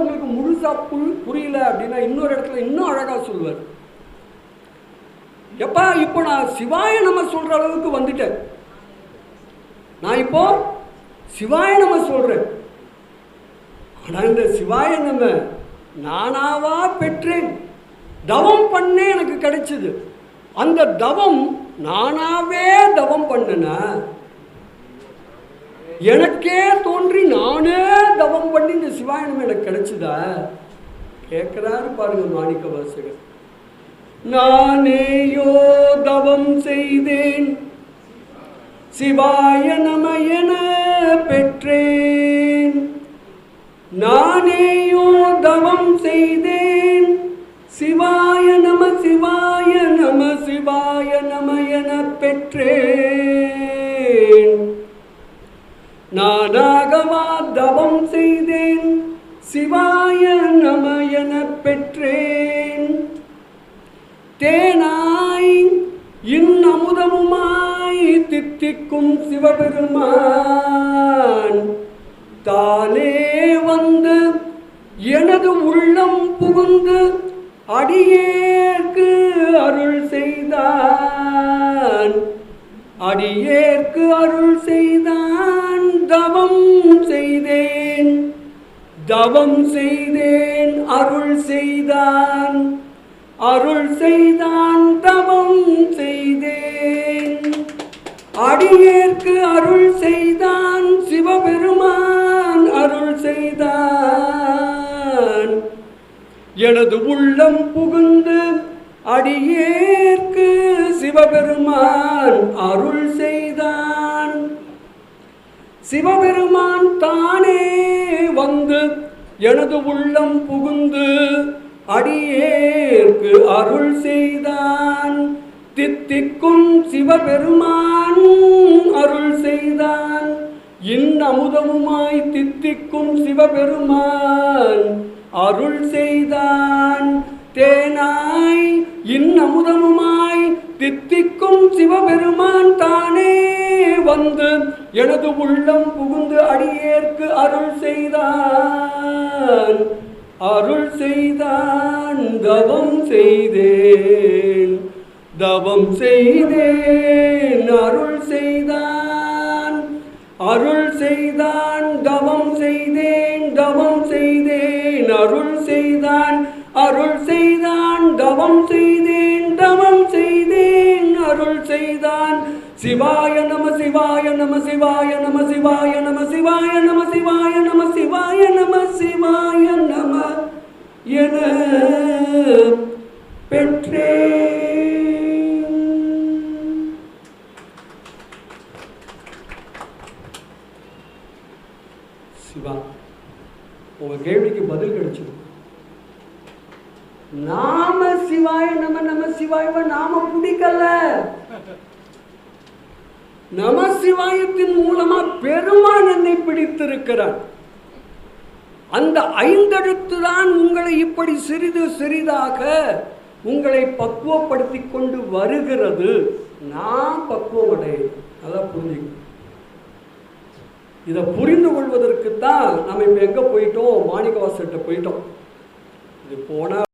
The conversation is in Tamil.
உங்களுக்கு முழுசா புரியல அப்படின்னா இன்னொரு இடத்துல இன்னும் அழகா சொல்லுவார். எப்பா இப்போ நான் சிவாய நம சொல்ற அளவுக்கு வந்துட்டேன். நான் இப்போ சிவாய நம சொல்றேன். ஆனா இந்த சிவாய நம நானாவா பெற்றேன், தவம் பண்ண எனக்கு கிடைச்சது. அந்த தவம் நானாவே தவம் பண்ணனா, எனக்கே தோன்றி நானே தவம் பண்ணி இந்த சிவாயனம் எனக்கு கிடைச்சதா? கேட்கிறாரு பாருங்க மாணிக்க வாசகர். நானேயோ தவம் செய்தேன், சிவாய நம என பெற்றேன். நானேயோ தவம் செய்தேன், சிவாய நம சிவாய நம சிவாய நம என பெற்றேன். நானாகவா தவம் செய்தேன், சிவாய நம என பெற்றேன். தேனாய் இன்னமுதமுமாய் தித்திக்கும் சிவபெருமான் தானே வந்து எனது உள்ளம் புகுந்து அடியேற்கு அருள் செய்தான். அடியேற்கு அருள் செய்தான். தவம் செய்தேன், தவம் செய்தேன், அருள் செய்தான். அருள் செய்தான், தவம் செய்தேன். அடியேற்கு அருள் செய்தான் சிவபெருமான். அருள் செய்தான். எனது உள்ளம் புகுந்து அடியேற்கு சிவபெருமான் அருள் செய்தான். சிவபெருமான் தானே வந்து எனது உள்ளம் புகுந்து அடியேற்கு அருள் செய்தான். தித்திக்கும் சிவபெருமான் அருள் செய்தான். இன்னமுதமுமாய் தித்திக்கும் சிவபெருமான் அருள் செய்தான். தேனாய் இன்னமுதமுமாய் தித்திக்கும் சிவபெருமான் தானே வந்து எனது உள்ளம் புகுந்து அடியேற்கு அருள் செய்தான். அருள் செய்தான். தவம் செய்தேன், தவம் செய்தேன். அருள் செய்தான். அருள் செய்தான். தவம் செய்தேன், தவம் செய்தேன். அருள் செய்தான். அருள் செய்தான். தவம் செய்தேன், தவம் செய்தேன். அருள் செய்தான். சிவாய நம சிவாய நம சிவாய நம சிவாய நம சிவாய நம சிவாய நம சிவாய நம சிவாய நம என பெற்றேன். சிவா, உங்க கேள்விக்கு பதில் கிடைச்சது. நாம சிவாய நம நம சிவாய நாம பிடிக்கல. நம சிவாயத்தின் மூலமா பெருமான் என்னை பிடித்திருக்கிறார். அந்த ஐந்தெழுத்து தான் உங்களை இப்படி சிறிது சிறிதாக உங்களை பக்குவப்படுத்தி கொண்டு வருகிறது. நான் பக்குவம் அடையேன். அதான் புரிஞ்சுக்கணும். இதை புரிந்து கொள்வதற்குத்தான் நம்ம இப்ப எங்க போயிட்டோம், மாணிக்கவாசர்கிட்ட போயிட்டோம். இது போனா